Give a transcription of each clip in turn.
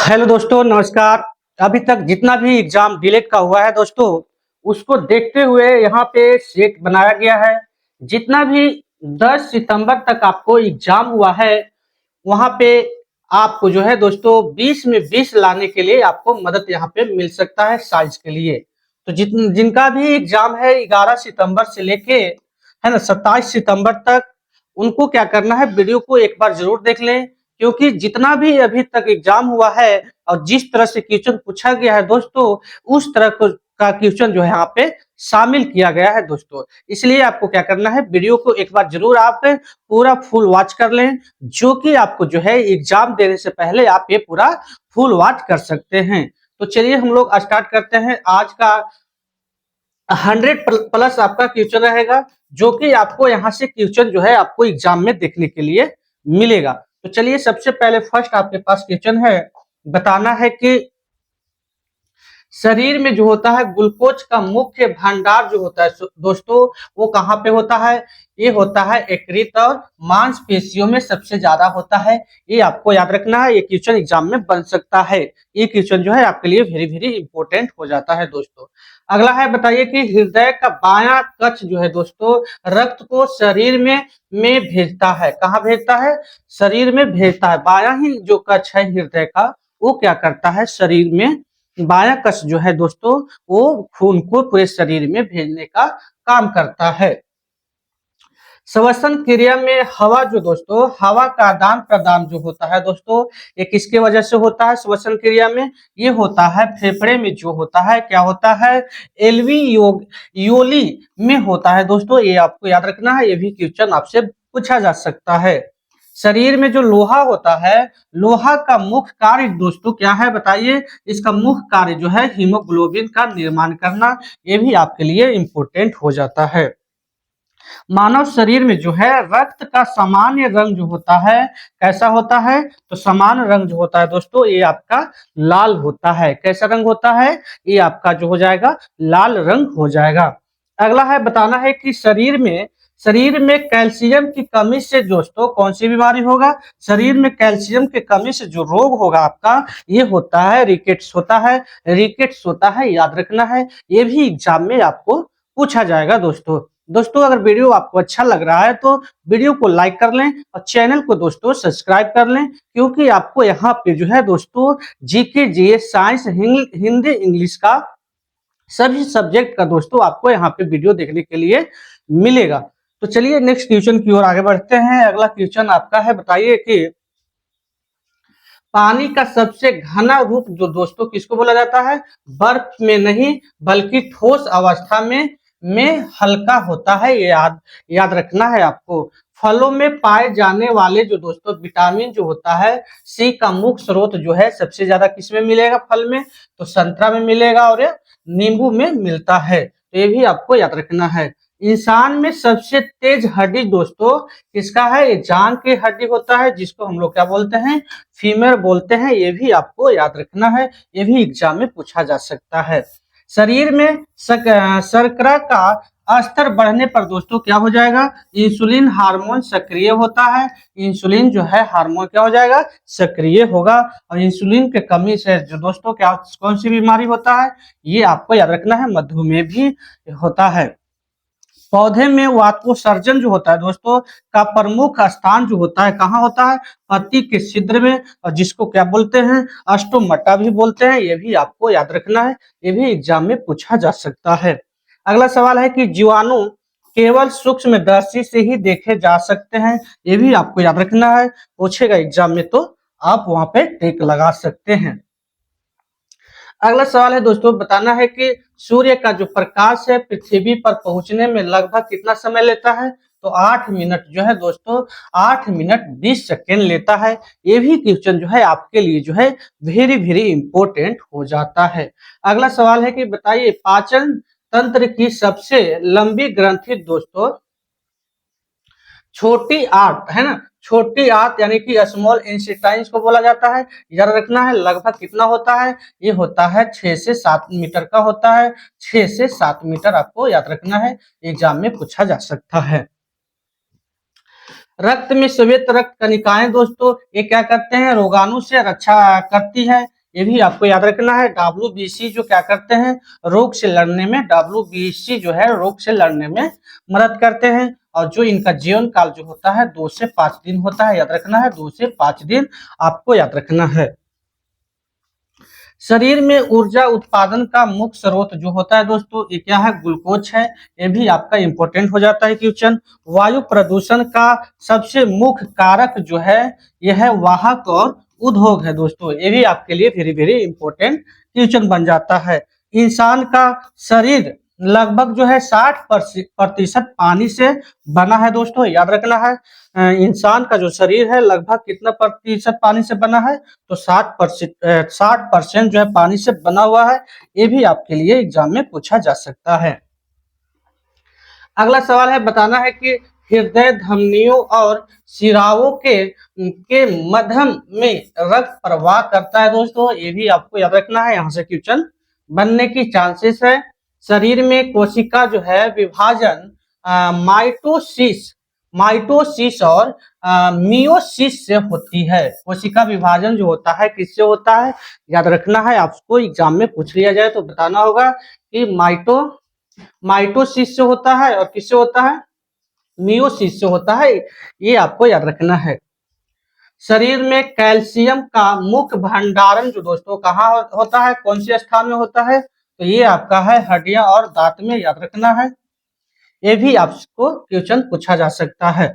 Hello दोस्तों, नमस्कार। अभी तक जितना भी एग्जाम डिलीट का हुआ है दोस्तों, उसको देखते हुए यहाँ पे सेट बनाया गया है। जितना भी 10 सितंबर तक आपको एग्जाम हुआ है, वहाँ पे आपको जो है दोस्तों 20 में 20 लाने के लिए आपको मदद यहाँ पे मिल सकता है साइंस के लिए। तो जिनका भी एग्जाम है 11 सितंबर से लेके है ना 27 सितंबर तक, उनको क्या करना है, वीडियो को एक बार जरूर देख लें। क्योंकि जितना भी अभी तक एग्जाम हुआ है और जिस तरह से क्वेश्चन पूछा गया है दोस्तों, उस तरह का क्वेश्चन जो है यहाँ पे शामिल किया गया है दोस्तों। इसलिए आपको क्या करना है, वीडियो को एक बार जरूर आप पूरा फुल वॉच कर लें, जो कि आपको जो है एग्जाम देने से पहले आप ये पूरा फुल वॉच कर सकते हैं। तो चलिए हम लोग स्टार्ट करते हैं। आज का 100 प्लस आपका क्वेश्चन रहेगा, जो कि आपको यहाँ से क्वेश्चन जो है आपको एग्जाम में देखने के लिए मिलेगा। तो चलिए सबसे पहले फर्स्ट आपके पास क्वेश्चन है, बताना है कि शरीर में जो होता है ग्लूकोज का मुख्य भंडार जो होता है दोस्तों, वो कहाँ पे होता है? ये होता है यकृत और मांसपेशियों में सबसे ज्यादा होता है। ये आपको याद रखना है, ये क्वेश्चन एग्जाम में बन सकता है। ये क्वेश्चन जो है आपके लिए वेरी वेरी इंपॉर्टेंट हो जाता है दोस्तों। अगला है, बताइए कि हृदय का बायां कक्ष जो है दोस्तों, रक्त को शरीर में भेजता है। कहाँ भेजता है? शरीर में भेजता है। बायां ही जो कक्ष है हृदय का, वो क्या करता है, शरीर में बायां कक्ष जो है दोस्तों, वो खून को पूरे शरीर में भेजने का काम करता है। श्वसन क्रिया में हवा जो दोस्तों, हवा का आदान प्रदान जो होता है दोस्तों, ये किसके वजह से होता है? श्वसन क्रिया में ये होता है फेफड़े में जो होता है, क्या होता है, एल्वियोली में होता है दोस्तों। ये आपको याद रखना है, ये भी क्वेश्चन आपसे पूछा जा सकता है। शरीर में जो लोहा होता है, लोहा का मुख्य कार्य दोस्तों क्या है, बताइए। इसका मुख्य कार्य जो है हीमोग्लोबिन का निर्माण करना। ये भी आपके लिए इंपॉर्टेंट हो जाता है। मानव शरीर में जो है रक्त का सामान्य रंग जो होता है, कैसा होता है? तो सामान्य रंग जो होता है दोस्तों, ये आपका लाल होता है। कैसा रंग होता है? ये आपका जो हो जाएगा लाल रंग हो जाएगा। अगला है, बताना है कि शरीर में कैल्शियम की कमी से दोस्तों कौन सी बीमारी होगा? शरीर में कैल्शियम की कमी से जो रोग होगा आपका, ये होता है रिकेट्स होता है। रिकेट्स होता है, याद रखना है। ये भी एग्जाम में आपको पूछा जाएगा दोस्तों। दोस्तों अगर वीडियो आपको अच्छा लग रहा है तो वीडियो को लाइक कर लें और चैनल को दोस्तों सब्सक्राइब कर लें, क्योंकि आपको यहाँ पे जो है दोस्तों GK GS science Hindi English का सभी सब्जेक्ट का दोस्तों आपको यहाँ पे वीडियो देखने के लिए मिलेगा। तो चलिए नेक्स्ट क्वेश्चन की ओर आगे बढ़ते हैं। अगला क्वेश्चन आपका है, बताइए कि पानी का सबसे घना रूप जो दोस्तों किसको बोला जाता है? बर्फ में नहीं बल्कि ठोस अवस्था में हल्का होता है। ये याद रखना है आपको। फलों में पाए जाने वाले जो दोस्तों विटामिन जो होता है, सी का मुख्य स्रोत जो है सबसे ज्यादा किस में मिलेगा? फल में, तो संतरा में मिलेगा और नींबू में मिलता है। तो ये भी आपको याद रखना है। इंसान में सबसे तेज हड्डी दोस्तों किसका है? ये जांघ की हड्डी होता है, जिसको हम लोग क्या बोलते हैं? फीमर बोलते हैं। ये भी आपको याद रखना है, ये भी एग्जाम में पूछा जा सकता है। शरीर में शर्करा का स्तर बढ़ने पर दोस्तों क्या हो जाएगा? इंसुलिन हार्मोन सक्रिय होता है। इंसुलिन जो है हार्मोन क्या हो जाएगा? सक्रिय होगा। और इंसुलिन के कमी से जो दोस्तों क्या कौन सी बीमारी होता है? ये आपको याद रखना है, मधुमेह भी होता है। पौधे में वातोसर्जन जो होता है दोस्तों का प्रमुख स्थान जो होता है, कहाँ होता है? पत्ती के छिद्र में, और जिसको क्या बोलते हैं? अस्टोमटा भी बोलते हैं। ये भी आपको याद रखना है, ये भी एग्जाम में पूछा जा सकता है। अगला सवाल है कि जीवाणु केवल सूक्ष्मदर्शी से ही देखे जा सकते हैं। ये भी आपको याद रखना है, पूछेगा एग्जाम में तो आप वहां पे टिक लगा सकते हैं। अगला सवाल है दोस्तों, बताना है कि सूर्य का जो प्रकाश है पृथ्वी पर पहुंचने में लगभग कितना समय लेता है? तो 8 मिनट जो है दोस्तों, 8 मिनट 20 सेकेंड लेता है। ये भी क्वेश्चन जो है आपके लिए जो है वेरी वेरी इंपॉर्टेंट हो जाता है। अगला सवाल है कि बताइए पाचन तंत्र की सबसे लंबी ग्रंथि दोस्तों, छोटी आंत है ना, छोटी आंत यानी कि स्मॉल इंटेस्टाइन्स को बोला जाता है। याद रखना है लगभग कितना होता है? ये होता है 6 से 7 मीटर का होता है। 6 से 7 मीटर आपको याद रखना है, एग्जाम में पूछा जा सकता है। रक्त में श्वेत रक्त कणिकाएं दोस्तों, ये क्या करते हैं? रोगाणु से रक्षा करती है। ये भी आपको याद रखना है। WBC जो क्या करते हैं, रोग से लड़ने में, WBC जो है रोग से लड़ने में मदद करते हैं। और जो इनका जीवन काल जो होता है 2 से 5 दिन होता है, याद रखना है 2 से 5 दिन आपको याद रखना है। शरीर में ऊर्जा उत्पादन का मुख्य स्रोत जो होता है दोस्तों, ये क्या है, ग्लूकोज है। ये भी आपका इंपॉर्टेंट हो जाता है क्वेश्चन। वायु प्रदूषण का सबसे मुख्य कारक जो है यह है वाहक और उद्योग है दोस्तों। ये भी आपके लिए वेरी वेरी इंपॉर्टेंट क्वेश्चन बन जाता है। इंसान का शरीर लगभग जो है 60% पानी से बना है दोस्तों, याद रखना है। इंसान का जो शरीर है लगभग कितना प्रतिशत पानी से बना है, तो 60% जो है पानी से बना हुआ है। ये भी आपके लिए एग्जाम में पूछा जा सकता है। अगला सवाल है, बताना है कि हृदय धमनियों और शिराओं के मध्यम में रक्त प्रवाह करता है दोस्तों। ये भी आपको याद रखना है, यहाँ से क्वेश्चन बनने की चांसेस है। शरीर में कोशिका जो है विभाजन माइटोसिस और मियोसिस से होती है। कोशिका विभाजन जो होता है किससे होता है, याद रखना है। आपको एग्जाम में पूछ लिया जाए तो बताना होगा कि माइटोसिस से होता है और किससे होता है, मियोसिस से होता है। ये आपको याद रखना है। शरीर में कैल्शियम का मुख्य भंडारण जो दोस्तों कहाँ होता है, कौन से स्थान में होता है, तो ये आपका है हड्डियां और दांत में, याद रखना है। ये भी आपको क्वेश्चन पूछा जा सकता है।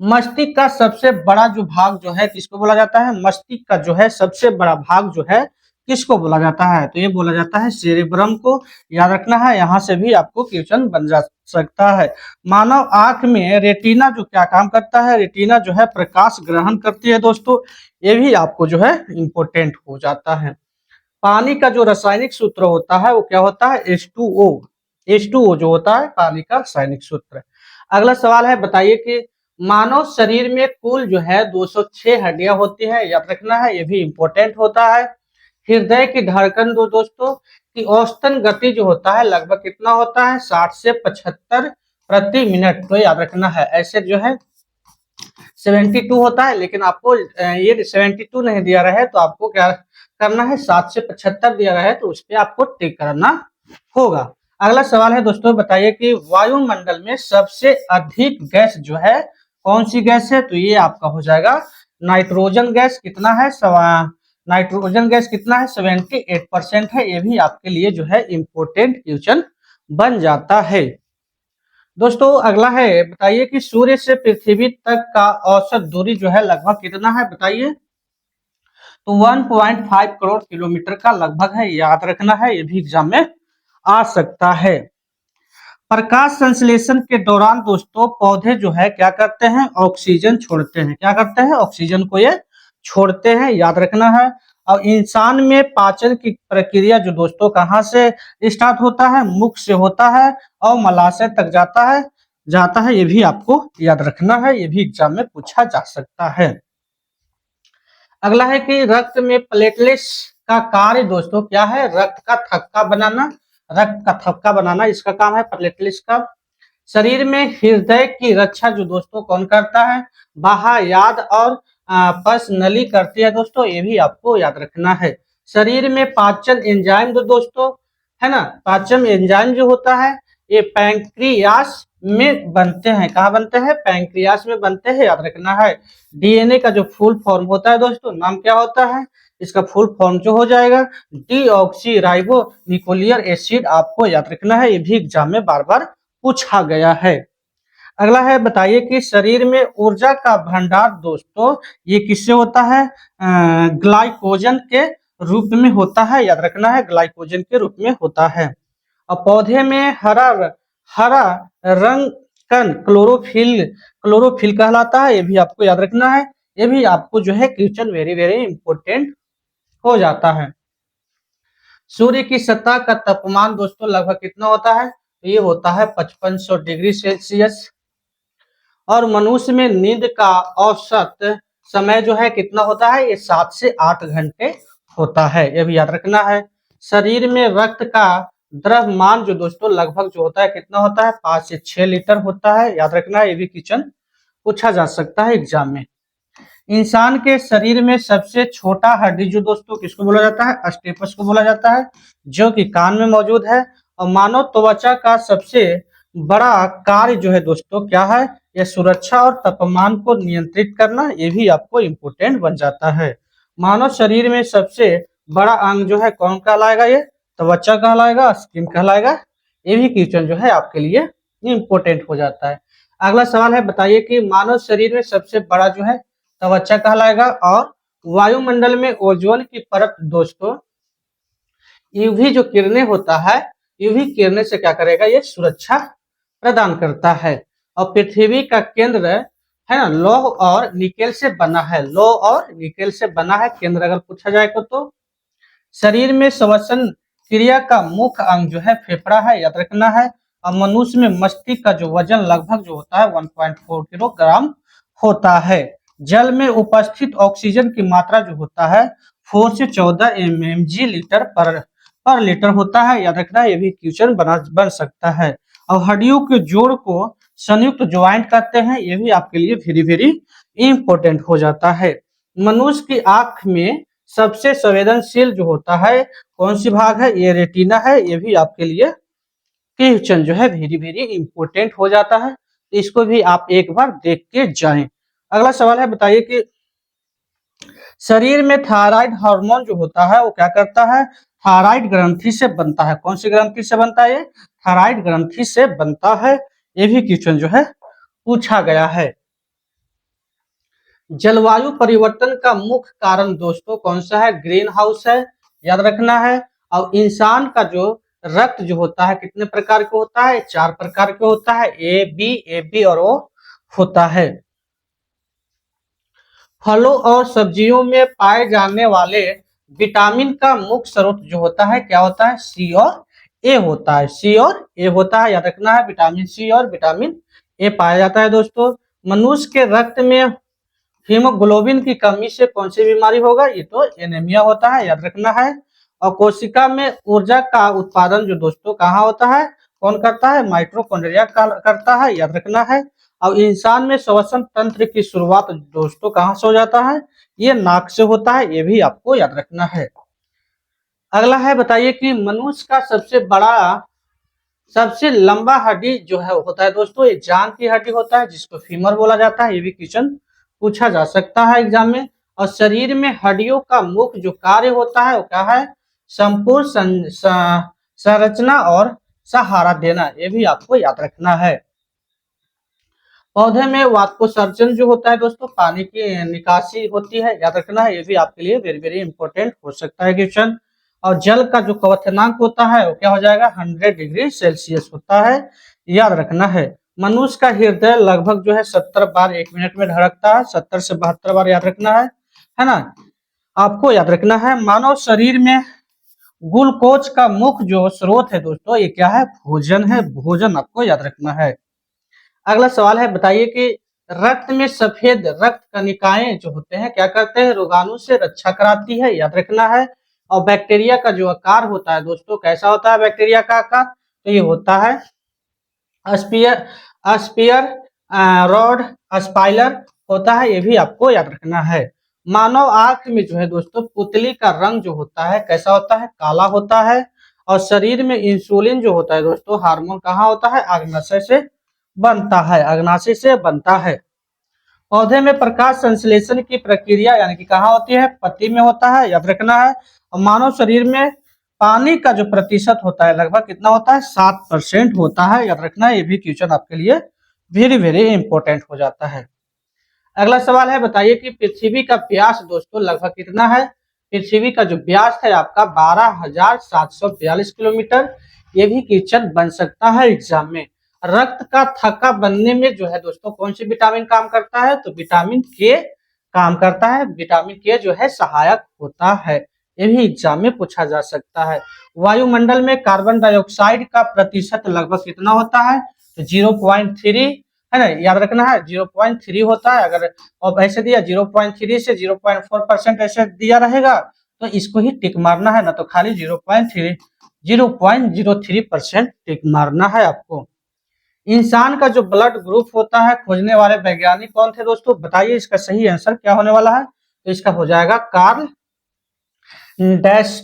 मस्तिष्क का सबसे बड़ा जो भाग जो है किसको बोला जाता है, मस्तिष्क का जो है सबसे बड़ा भाग जो है किसको बोला जाता है, तो ये बोला जाता है सेरेब्रम को, याद रखना है। यहाँ से भी आपको क्वेश्चन बन जा सकता है। मानव आंख में रेटिना जो क्या काम करता है, रेटिना जो है प्रकाश ग्रहण करती है दोस्तों। ये भी आपको जो है इंपॉर्टेंट हो जाता है। पानी का जो रासायनिक सूत्र होता है वो क्या होता है, H2O जो होता है पानी का रासायनिक सूत्र। अगला सवाल है, बताइए कि मानव शरीर में कुल जो है 206 हड्डियां होती है, याद रखना है। ये भी इंपॉर्टेंट होता है। हृदय की धड़कन दोस्तों की औसतन गति जो होता है लगभग कितना होता है, 60 से 75 प्रति मिनट, तो याद रखना है। ऐसे जो है 72 होता है, लेकिन आपको ये 72 नहीं दिया रहे तो आपको क्या करना है, 7 से 75 दिया रहे तो उस पर आपको टिक करना होगा। अगला सवाल है दोस्तों, बताइए कि वायुमंडल में सबसे अधिक गैस जो है कौन सी गैस है, तो ये आपका हो जाएगा नाइट्रोजन गैस। कितना है, नाइट्रोजन गैस कितना है, 78% है। ये भी आपके लिए जो है इंपॉर्टेंट क्वेश्चन बन जाता है। दोस्तों अगला है, बताइए कि सूर्य से पृथ्वी तक का औसत दूरी जो है लगभग कितना है, बताइए। तो 1.5 करोड़ किलोमीटर का लगभग है, याद रखना है। ये भी एग्जाम में आ सकता है। प्रकाश संश्लेषण के दौरान दोस्तों पौधे जो है क्या करते हैं, ऑक्सीजन छोड़ते हैं। क्या करते हैं, ऑक्सीजन को ये छोड़ते हैं, याद रखना है। और इंसान में पाचन की प्रक्रिया जो दोस्तों कहाँ से स्टार्ट होता है, मुख से होता है और मलाशय तक जाता है। ये भी आपको याद रखना है, ये भी एग्जाम में पूछा जा सकता है। अगला है कि रक्त में प्लेटलेट्स का कार्य दोस्तों क्या है, रक्त का थक्का बनाना इसका काम है प्लेटलेट्स का। शरीर में हृदय की रक्षा जो दोस्तों कौन करता है, बाह्ययाद और पस नली करती है दोस्तों। ये भी आपको याद रखना है। शरीर में पाचन एंजाइम जो दोस्तों है ना, पाचन एंजाइम जो होता है ये पैंक्रियास में बनते हैं। कहाँ बनते हैं, पैंक्रियास में बनते हैं, याद रखना है। डीएनए का जो फुल फॉर्म होता है दोस्तों, नाम क्या होता है, इसका फुल फॉर्म जो हो जाएगा डीऑक्सी न्यूक्लियर एसिड, आपको याद रखना है। ये भी एग्जाम में बार बार पूछा गया है। अगला है, बताइए कि शरीर में ऊर्जा का भंडार दोस्तों ये किससे होता है, ग्लाइकोजन के रूप में होता है, याद रखना है। ग्लाइकोजन के रूप में होता है। और पौधे में हरा रंग कण क्लोरोफिल कहलाता है। ये भी आपको याद रखना है। ये भी आपको जो है क्वेश्चन वेरी वेरी इंपॉर्टेंट हो जाता है। सूर्य की सतह का तापमान दोस्तों लगभग कितना होता है, ये होता है 5500 डिग्री सेल्सियस। और मनुष्य में नींद का औसत समय जो है कितना होता है, ये 7 से 8 घंटे होता है, ये भी याद रखना है। शरीर में रक्त का द्रव्यमान जो दोस्तों लगभग जो होता है कितना होता है, 5 से 6 लीटर होता है, याद रखना है। ये भी क्वेश्चन पूछा जा सकता है एग्जाम में। इंसान के शरीर में सबसे छोटा हड्डी जो दोस्तों किसको बोला जाता है, स्टेपस को बोला जाता है, जो कि कान में मौजूद है। और मानव त्वचा का सबसे बड़ा कार्य जो है दोस्तों क्या है, यह सुरक्षा और तापमान को नियंत्रित करना, ये भी आपको इम्पोर्टेंट बन जाता है। मानव शरीर में सबसे बड़ा अंग जो है कौन कहलाएगा, ये त्वचा कहलाएगा, स्किन कहलाएगा। ये भी क्वेश्चन जो है आपके लिए इम्पोर्टेंट हो जाता है। अगला सवाल है, बताइए कि मानव शरीर में सबसे बड़ा जो है त्वचा कहलाएगा। और वायुमंडल में ओजोन की परत दोस्तों यूवी जो किरणें होता है, यूवी किरणें से क्या करेगा, ये सुरक्षा प्रदान करता है। और पृथ्वी का केंद्र है ना लौह और निकेल से बना है, लौह और निकेल से बना है केंद्र अगर पूछा जाए तो। शरीर में श्वसन क्रिया का मुख्य अंग जो है फेफड़ा है, याद रखना है। और मनुष्य में मस्तिष्क का जो वजन लगभग जो होता है 1.4 किलोग्राम होता है। जल में उपस्थित ऑक्सीजन की मात्रा जो होता है 4 से 14 mg लीटर पर लीटर होता है, याद रखना है। ये भी क्वेश्चन बन सकता है। और हड्डियों के जोड़ को संयुक्त ज्वाइंट कहते हैं, ये भी आपके लिए वेरी वेरी इंपॉर्टेंट हो जाता है। मनुष्य की आंख में सबसे संवेदनशील जो होता है कौन सी भाग है, ये रेटिना है। ये भी आपके लिए क्वेश्चन जो है वेरी वेरी इंपॉर्टेंट हो जाता है, इसको भी आप एक बार देख के जाएं। अगला सवाल है, बताइए कि शरीर में थायराइड हार्मोन जो होता है वो क्या करता है, थायराइड ग्रंथि से बनता है। कौन सी ग्रंथि से बनता है, ये थायराइड ग्रंथि से बनता है। ये भी क्वेश्चन जो है पूछा गया है। जलवायु परिवर्तन का मुख्य कारण दोस्तों कौन सा है, ग्रीन हाउस है, याद रखना है। और इंसान का जो रक्त जो होता है कितने प्रकार के होता है, 4 प्रकार के होता है, ए बी और ओ होता है। फलों और सब्जियों में पाए जाने वाले विटामिन का मुख्य स्रोत जो होता है क्या होता है, सी और ए होता है, सी और ए होता है, याद रखना है। विटामिन सी और विटामिन ए पाया जाता है दोस्तों। मनुष्य के रक्त में हीमोग्लोबिन की कमी से कौन सी बीमारी होगा, ये तो एनीमिया होता है, याद रखना है। और कोशिका में ऊर्जा का उत्पादन जो दोस्तों कहाँ होता है, कौन करता है, माइटोकॉन्ड्रिया करता है, याद रखना है। और इंसान में श्वसन तंत्र की शुरुआत दोस्तों कहाँ से हो जाता है, ये नाक से होता है, ये भी आपको याद रखना है। अगला है, बताइए कि मनुष्य का सबसे लंबा हड्डी जो है होता है दोस्तों, ये जांघ की हड्डी होता है, जिसको फीमर बोला जाता है। ये भी क्वेश्चन पूछा जा सकता है एग्जाम में। और शरीर में हड्डियों का मुख्य जो कार्य होता है वो क्या है, संपूर्ण संरचना और सहारा देना, ये भी आपको याद रखना है। पौधे में वातकोसर्जन जो होता है दोस्तों, पानी की निकासी होती है, याद रखना है। ये भी आपके लिए वेरी वेरी इंपॉर्टेंट हो सकता है क्वेश्चन। और जल का जो क्वथनांक होता है वो क्या हो जाएगा, 100 डिग्री सेल्सियस होता है, याद रखना है। मनुष्य का हृदय लगभग जो है 70 बार 1 मिनट में धड़कता है, 70 से 72 बार, याद रखना है ना। आपको याद रखना है मानव शरीर में ग्लूकोज का मुख्य जो स्रोत है दोस्तों, ये क्या है, भोजन है, भोजन आपको याद रखना है। अगला सवाल है, बताइए कि रक्त में सफेद रक्त कणिकाएं जो होते हैं क्या करते हैं, रोगाणु से रक्षा कराती है, याद रखना है। और बैक्टीरिया का जो आकार होता है दोस्तों, कैसा होता है बैक्टीरिया का आकार, तो ये होता है स्पीयर रॉड स्पाइलर होता है, ये भी आपको याद रखना है। मानव आंख में जो है दोस्तों पुतली का रंग जो होता है कैसा होता है, काला होता है। और शरीर में इंसुलिन जो होता है दोस्तों, हार्मोन कहाँ होता है, अग्नाशय से बनता है, अग्नाशय से बनता है। पौधे में प्रकाश संश्लेषण की प्रक्रिया यानी कि कहाँ होती है, पत्ती में होता है, याद रखना है। और मानव शरीर में पानी का जो प्रतिशत होता है लगभग कितना होता है, 7% होता है, याद रखना है। ये भी क्वेश्चन आपके लिए वेरी वेरी इंपॉर्टेंट हो जाता है। अगला सवाल है, बताइए कि पृथ्वी का व्यास दोस्तों लगभग कितना है। पृथ्वी का जो व्यास है आपका 12,742 किलोमीटर, ये भी क्वेश्चन बन सकता है एग्जाम में। रक्त का थक्का बनने में जो है दोस्तों कौन सी विटामिन काम करता है, तो विटामिन के काम करता है। विटामिन के जो है सहायक होता है, ये भी एग्जाम में पूछा जा सकता है। वायुमंडल में कार्बन डाइऑक्साइड का प्रतिशत लगभग कितना होता है, तो 0.3 है ना, याद रखना है 0.3 होता है। अगर अब ऐसे दिया 0.3 से 0.4% ऐसे दिया रहेगा तो इसको ही टिक मारना है ना, तो खाली 0.03% टिक मारना है आपको। इंसान का जो ब्लड ग्रुप होता है खोजने वाले वैज्ञानिक कौन थे दोस्तों? बताइए इसका सही आंसर क्या होने वाला है। तो इसका हो जाएगा कार्ल डैश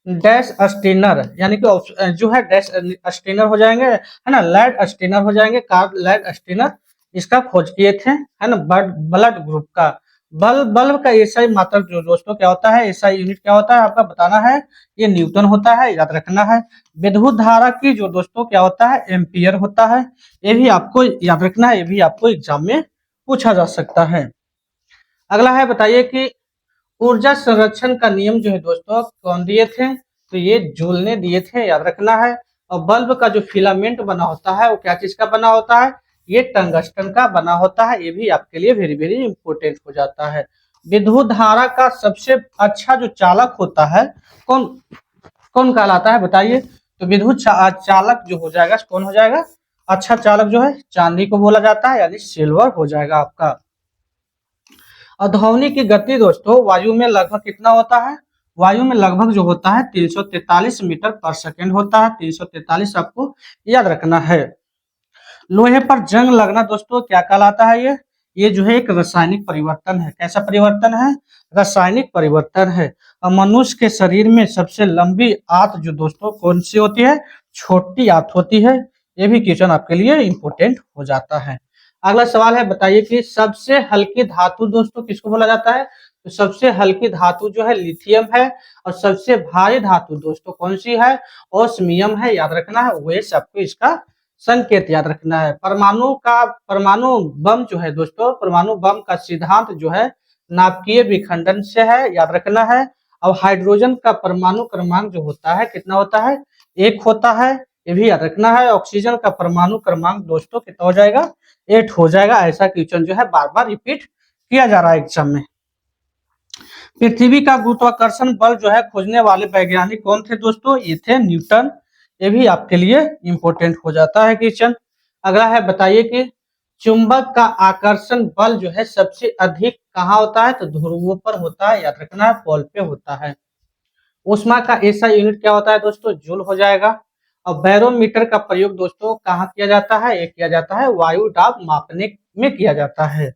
डैश स्टीनर, यानी कि जो है डैश स्टीनर हो जाएंगे, है ना, लैड स्टीनर हो जाएंगे, कार्ल लैड स्टीनर इसका खोज किए थे, है ना, ब्लड ग्रुप का। बल्ब का एसआई मात्रक जो दोस्तों क्या होता है, एसआई यूनिट क्या होता है आपका बताना है, ये न्यूटन होता है, याद रखना है। विद्युत धारा की जो दोस्तों क्या होता है, एम्पियर होता है, ये भी आपको याद रखना है, ये भी आपको एग्जाम में पूछा जा सकता है। अगला है, बताइए कि ऊर्जा संरक्षण का नियम जो है दोस्तों कौन दिए थे? तो ये जूल ने दिए थे, याद रखना है। और बल्ब का जो फिलामेंट बना होता है वो क्या चीज का बना होता है? ये टंगस्टन का बना होता है, ये भी आपके लिए वेरी वेरी इंपॉर्टेंट हो जाता है। विद्युत धारा का सबसे अच्छा जो चालक होता है कौन कौन कहलाता है बताइए? तो विद्युत चालक जो हो जाएगा कौन हो जाएगा? अच्छा चालक जो है चांदी को बोला जाता है, यानी सिल्वर हो जाएगा आपका। और ध्वनि की गति दोस्तों वायु में लगभग कितना होता है? वायु में लगभग जो होता है 343 मीटर पर सेकेंड होता है, 343 आपको याद रखना है। लोहे पर जंग लगना दोस्तों क्या कहलाता है? ये जो है एक रासायनिक परिवर्तन है। कैसा परिवर्तन है? रासायनिक परिवर्तन है। और मनुष्य के शरीर में सबसे लंबी आंत जो दोस्तों कौन सी होती है? छोटी आंत होती है। ये भी क्वेश्चन आपके लिए इंपोर्टेंट हो जाता है। अगला सवाल है, बताइए कि सबसे हल्की धातु दोस्तों किसको बोला जाता है? तो सबसे हल्की धातु जो है लिथियम है। और सबसे भारी धातु दोस्तों कौन सी है? ओस्मियम है, याद रखना है। वे सबको इसका संकेत याद रखना है। परमाणु बम जो है दोस्तों, परमाणु बम का सिद्धांत जो है नाभिकीय विखंडन से है, याद रखना है। अब हाइड्रोजन का परमाणु क्रमांक जो होता है कितना होता है? 1 होता है, ये भी याद रखना है। ऑक्सीजन का परमाणु क्रमांक दोस्तों कितना हो जाएगा? 8 हो जाएगा। ऐसा क्वेश्चन जो है बार बार रिपीट किया जा रहा है एग्जाम में। पृथ्वी का गुरुत्वाकर्षण बल जो है खोजने वाले वैज्ञानिक कौन थे दोस्तों? ये थे न्यूटन। ये भी आपके लिए इंपॉर्टेंट हो जाता है क्वेश्चन। अगला है, बताइए कि चुंबक का आकर्षण बल जो है सबसे अधिक कहाँ होता है? तो ध्रुवों पर होता है, याद रखना है, पोल पे होता है। ऊष्मा का ऐसा यूनिट क्या होता है दोस्तों? जूल हो जाएगा। और बैरोमीटर का प्रयोग दोस्तों कहाँ किया जाता है? ये किया जाता है वायु दाब मापने में किया जाता है।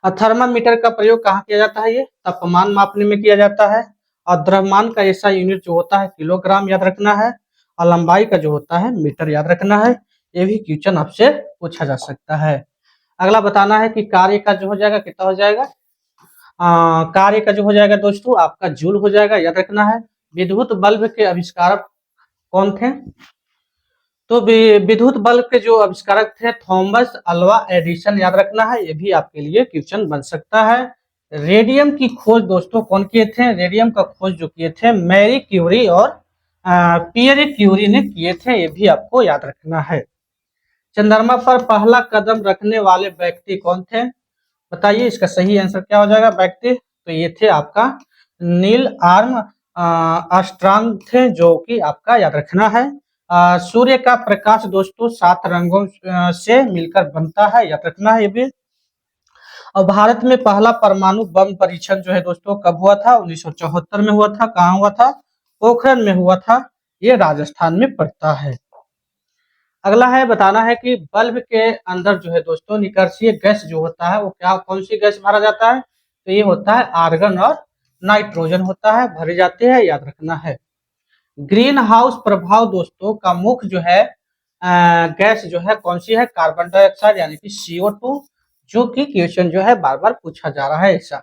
और थर्मामीटर का प्रयोग कहाँ किया जाता है? ये तापमान मापने में किया जाता है। और द्रव्यमान का ऐसा यूनिट जो होता है किलोग्राम, याद रखना है। और लंबाई का जो होता है मीटर, याद रखना है। ये भी क्वेश्चन आपसे पूछा जा सकता है। अगला बताना है कि कार्य का जो हो जाएगा कितना हो जाएगा? कार्य का जो हो जाएगा दोस्तों आपका जूल हो जाएगा, याद रखना है। विद्युत बल्ब के आविष्कारक कौन थे? तो विद्युत बल्ब के जो आविष्कारक थे थॉमस अल्वा एडिसन, याद रखना है। ये भी आपके लिए क्वेश्चन बन सकता है। रेडियम की खोज दोस्तों कौन किए थे? रेडियम का खोज जो किए थे मैरी क्यूरी और पियरे क्यूरी ने किए थे, ये भी आपको याद रखना है। चंद्रमा पर पहला कदम रखने वाले व्यक्ति कौन थे? बताइए इसका सही आंसर क्या हो जाएगा व्यक्ति? तो ये थे आपका नील आर्म अस्ट्रांग थे, जो कि आपका याद रखना है। सूर्य का प्रकाश दोस्तों 7 रंगों से मिलकर बनता है, याद रखना है ये भी। और भारत में पहला परमाणु बम परीक्षण जो है दोस्तों कब हुआ था? 1974 में हुआ था। कहाँ हुआ था? पोखरण में हुआ था। ये राजस्थान में पड़ता है। अगला है, बताना है कि बल्ब के अंदर जो है दोस्तों निष्क्रिय गैस जो होता है वो क्या कौन सी गैस भरा जाता है? तो ये होता है आर्गन और नाइट्रोजन होता है, भरी जाती है, याद रखना है। ग्रीन हाउस प्रभाव दोस्तों का मुख्य जो है गैस जो है कौन सी है? कार्बन डाइऑक्साइड, यानी कि CO2, जो कि क्वेश्चन जो है बार बार पूछा जा रहा है ऐसा।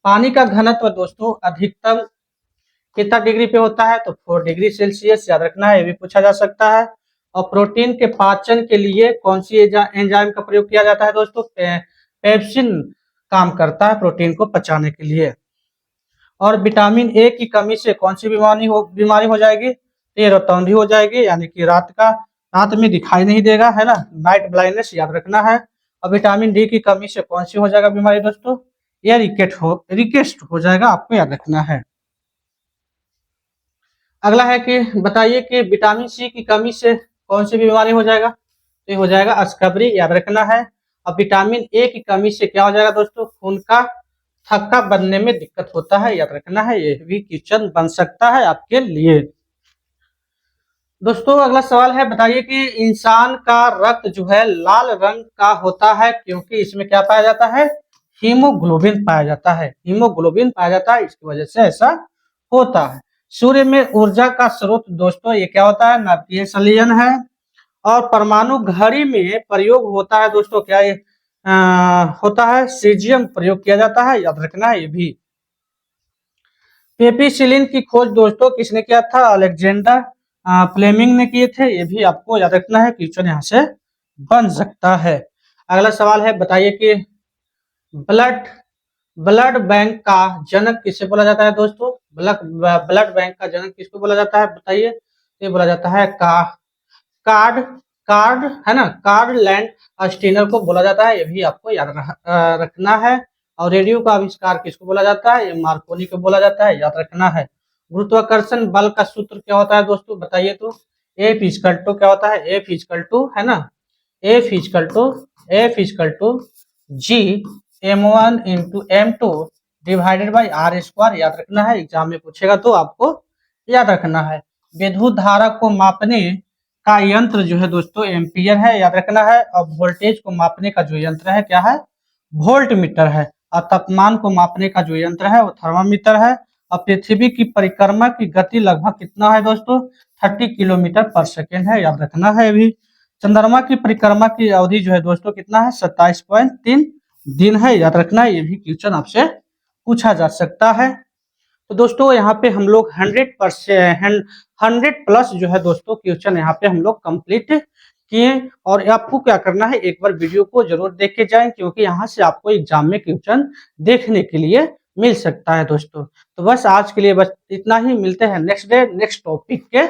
पानी का घनत्व दोस्तों अधिकतम कितना डिग्री पे होता है? तो 4 डिग्री सेल्सियस, याद रखना है, ये भी पूछा जा सकता है। और प्रोटीन के पाचन के लिए कौन सी एंजाइम का प्रयोग किया जाता है दोस्तों? पेप्सिन काम करता है प्रोटीन को पचाने के लिए। और विटामिन ए की कमी से कौन सी बीमारी हो जाएगी? ये रतौंधी हो जाएगी, यानी कि रात में दिखाई नहीं देगा, है ना, नाइट ब्लाइंडनेस, याद रखना है। और विटामिन डी की कमी से कौन सी हो जाएगा बीमारी दोस्तों? ये रिकेट हो जाएगा, आपको याद रखना है। अगला है कि बताइए कि विटामिन सी की कमी से कौन सी बीमारी हो जाएगा? तो ये हो जाएगा स्कर्वी, याद रखना है। और विटामिन ए की कमी से क्या हो जाएगा दोस्तों? खून का थक्का बनने में दिक्कत होता है, याद रखना है। ये भी क्वेश्चन बन सकता है आपके लिए। दोस्तों अगला सवाल है, बताइए कि इंसान का रक्त जो है लाल रंग का होता है क्योंकि इसमें क्या पाया जाता है, हीमोग्लोबिन पाया जाता है, हीमोग्लोबिन पाया जाता है, इसकी वजह से ऐसा होता है। सूर्य में ऊर्जा का स्रोत दोस्तों ये क्या होता है, नाभिकीय संलयन है। और परमाणु घड़ी में प्रयोग होता है दोस्तों, क्या ये होता है, सीजियम प्रयोग किया जाता है, याद रखना है ये भी। पेपिसिलिन की खोज दोस्तों किसने किया था, अलेक्जेंडर फ्लेमिंग ने किए थे, ये भी आपको याद रखना है, क्वेश्चन यहाँ से बन सकता है। अगला सवाल है, बताइए कि ब्लड ब्लड बैंक का जनक किसे बोला जाता है दोस्तों, ब्लड बैंक का जनक किसको बोला जाता है, बताइए। ये बोला जाता है कार्ड कार्ड है ना, कार्ड लैंड स्टीनर को बोला जाता है, ये भी आपको याद रखना है। और रेडियो का आविष्कार किसको बोला जाता है, ये मार्कोनी को बोला जाता है, याद रखना है। गुरुत्वाकर्षण बल का सूत्र क्या होता है दोस्तों, बताइए तो। एफ इक्वल टू क्या होता है, एफ इक्वल टू है ना, F equal to G m1 into m2 divided by R square, याद रखना है, एग्जाम में पूछेगा तो आपको याद रखना है। विद्युत धारा को मापने का यंत्र जो है दोस्तों एम्पियर है, याद रखना है। और वोल्टेज को मापने का जो यंत्र है क्या है, वोल्ट मीटर है। और तापमान को मापने का जो यंत्र है वो थर्मामीटर है। और पृथ्वी की परिक्रमा की गति लगभग कितना है दोस्तों, 30 किलोमीटर पर सेकेंड है, याद रखना है अभी। चंद्रमा की परिक्रमा की अवधि जो है दोस्तों कितना है, 27.3 दिन है, याद रखना है, ये भी क्वेश्चन आपसे पूछा जा सकता है। तो दोस्तों यहाँ पे हम लोग 100 प्लस जो है दोस्तों क्वेश्चन यहाँ पे हम लोग कंप्लीट किए। और आपको क्या करना है, एक बार वीडियो को जरूर देख के जाएं, क्योंकि यहाँ से आपको एग्जाम में क्वेश्चन देखने के लिए मिल सकता है दोस्तों। तो बस आज के लिए बस इतना ही, मिलते हैं नेक्स्ट डे नेक्स्ट टॉपिक के